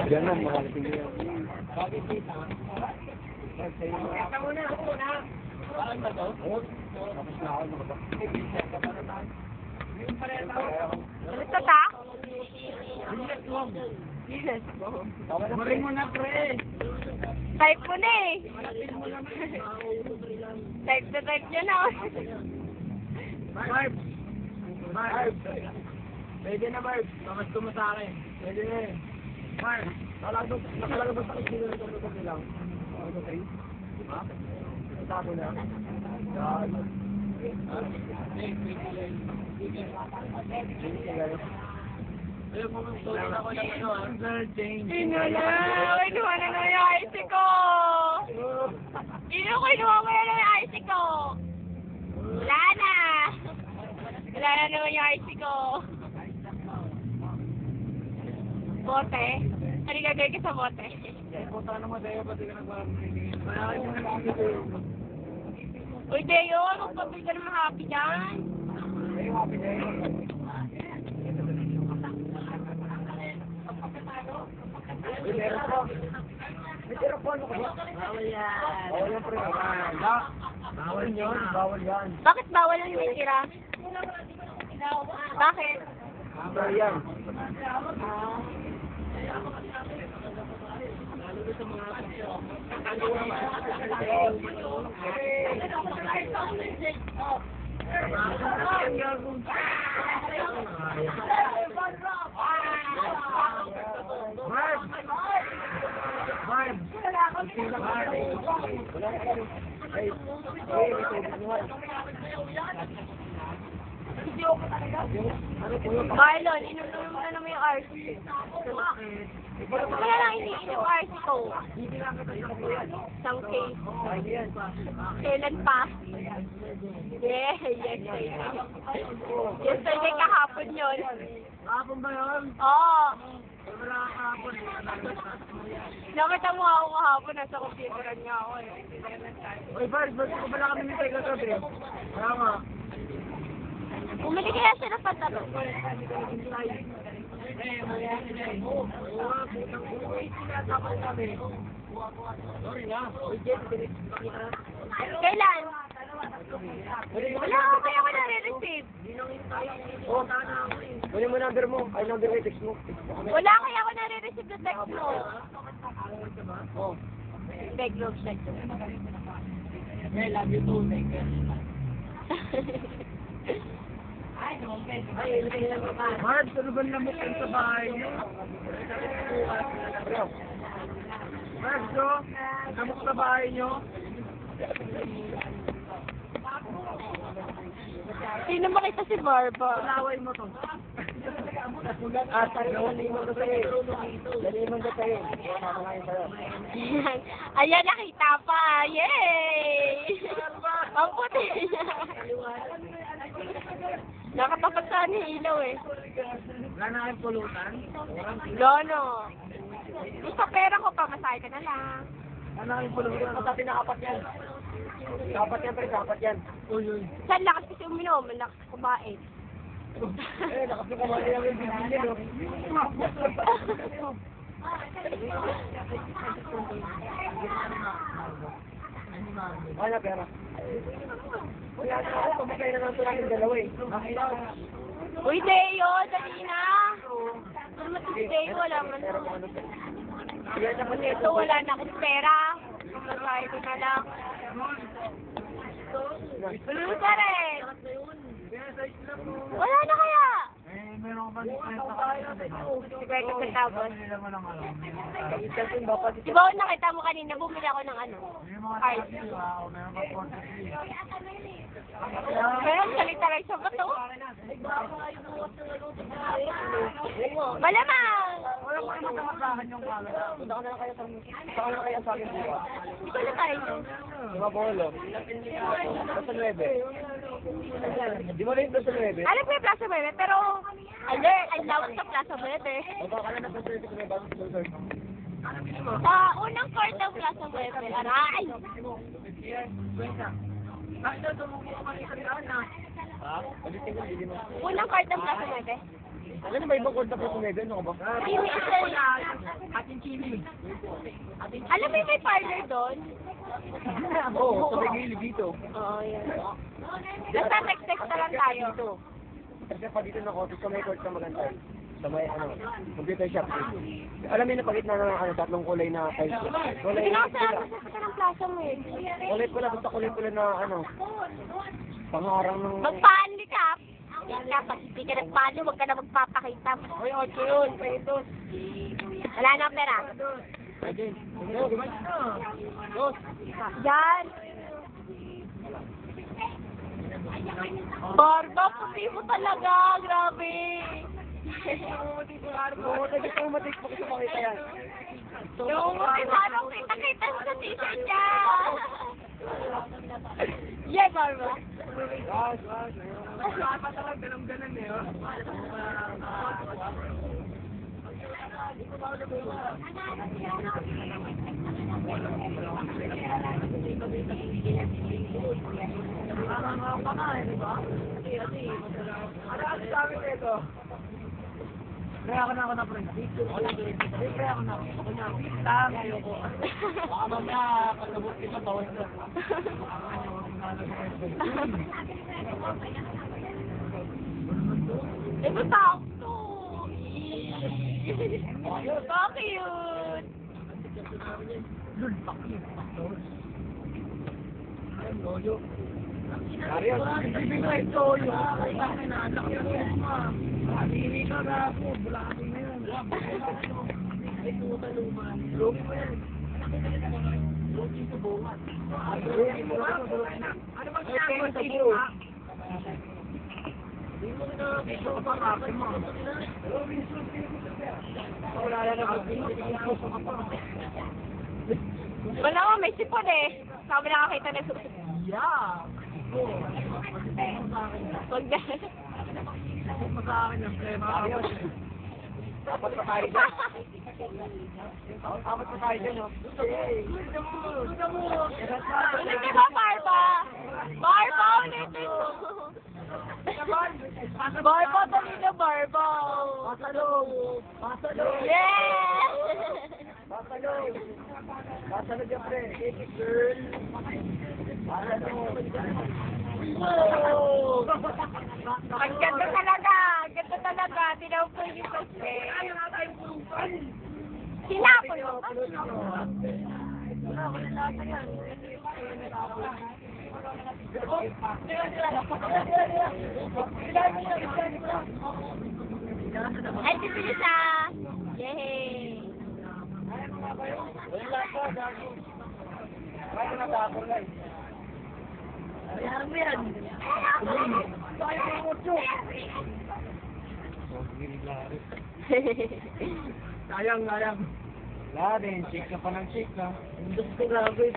Diyan lang, makalating niya. Kaya mo na, ako na. Parang ba to? Tapos na ako, Basta ta? Maring mo na, pre. Type mo na eh. Type na type nyo na. Marv. Marv. Pwede na, Marv. Pamasko mo sa akin. Pwede na eh. Marv. Nakalagabas ako sino na ito lang. Ano, 3? Ha? Itago na. Ayaw mo mong tulad ako ng ano, Kinuha na naman yung IC ko. Kinuha mo na naman yung IC ko. Wala na. Wala na naman yung IC ko. Bote? Ano gagawin ka sa bote? Punta ka naman tayo, pati ka nagpapagiging. Wala kayo mong nagpapagiging. Uy, Deo, magpapil ka naman happy dyan. Ay, happy day. May meron po. May tira po, ano kayo? Bawal yan. Bawal yan, pre. Bawal yun, bawal yan. Bakit bawal ang may tira? Bakit? Bawal yan. Marv! Marv! Marlon, inutuloy mo na naman yung RC. Kaya lang iniinom yung RC ko. Isang case. Kailan pa? Yes. Yesterday kahapon yun. Kahapon ba yun? Oo. Wala kahapon. Nakita mo ako kahapon, nasa computeran nga ako eh. Uy, Bars, ba't ko pala kami nitay kagabi? Tama. Bumili kaya sila pantalo. Kailan? Wala ako kaya ako nare-receive. Kunin mo number mo. Ay, number mo, text mo. Wala kaya ako nare-receive na text mo. Beg group check. I love you too, like Marv, ano ba lamok kayo sa bahay niyo? Marv, so, lamok sa bahay niyo? Sino makita si Barba? Laway mo to. Dali mo to sa'yo. Dali mo to sa'yo. Ayan, nakita pa. Yay! Ang puti niya. Nakatapat sa ni ilaw eh. Wala na kayong pulutan? Lono. Yung sa pera ko, pamasahe ka na lang. Wala na kayong pulutan? Kasi nakapat yan. Kapat yan, pre. Kapat yan. Uy. Saan lakas kasi uminom? Lakas kumain. Lakas na kumain lang yung bibili, no? Wala pera. Wala na ako. Kumakay na lang ito natin dalawa eh. Uy, Deo, dali na. Ano si Deo, wala man. Ito, wala na akong pera. Pamasahe ko na lang. Tuloy ka rin. Wala na kaya. Meron ba ni Kwenta ka? Kwenta ka tapos. Nila mo ng ano? Di ba nakita mo kanina, bumili ako ng ano? May mga Art. taxi ba? O meron ba quantity? Pero salita lang sa bato. Malamang. Wala ko naman tamasahan yung camera. Punta ka na lang kaya sa saan na kaya sa akin buka? Di ko na tayo. Di ba Polo? Plaza 9. Di mo rin Plaza 9? Alam ko yung Plaza Bebe, pero alert, ang lawak sa Plaza Bebe. Baba ka na ng Plaza 9 bago sa Plaza 9. Sa unang court ng Plaza Bebe, aray! Bakit daw tumubo ka man sa daan na? Ha? Ulitin ko, hindi mo. Unang court ng Plaza Bebe. Ano ba ibang kwarta pa kung ano ba? Chili Italy. Ating chili. Alam mo yung may partner doon? Oo, sa Bigili dito. Oo, yan. Basta text-text na lang tayo. Kasi pa dito ng office ko may court na maganda. Sa may computer shop. Alam mo yung napagit na tatlong kulay na tiles. Kulay Hindi na na sa ng plaza mo eh. kulay pula, basta kulay pula na pangarang ng... Magpa-handicap. Pag hindi ka nagpaano, huwag ka na magpapakita. Oy, 8 yun. Paitos. Wala na pera. Pwede. Yan. Barba, puti mo talaga. Grabe. Oo, kasi kung matik po kasi makita yan. Yung parang kita-kita sa t-shirt niya. Yeah, Barba. Dapat talagang ganun-ganun eh. Oh. Ano sa amin ito? Kaya ako na friend. Kaya ako na. Lang, ayoko. Baka mamaya, pag nabot kita, bawas na. Eh, matakot to. Bakit? Ariel, Bibig na ito yun. Ang anak yun yun. Hindi ka na ako. Bulaki na yun. Ay, puta luman. Lugi mo yan. Lugi sa bungat. Lugi mo ba? Ano bang sinagawa sa bungat? Hindi mo na gusto ka pa kapin mo. Wala na naman. Wala nga, may sipon eh. Sabi nakakita na susi. Yeah. Huwag na. Huwag mo sa akin yung prema. dapat pa tayo dyan. Dapat pa tayo dyan, no? Ulitin mo, Barba! Barba, ulitin mo! Barba, dali na, Barba! Pasalong! Pasalong! Yes! Pasalong! Pasalong dyan, pre. Take it, girl. Pasalong! Ang ganda talaga! Ang ganda talaga! Tinawag yung kasi. Sinapon mo ba? Ay, sisisa! Yay! Bayaran mo yan. Sayang, sayang. Wala din, shake ka pa ng shake, ha? Gusto ko grabe.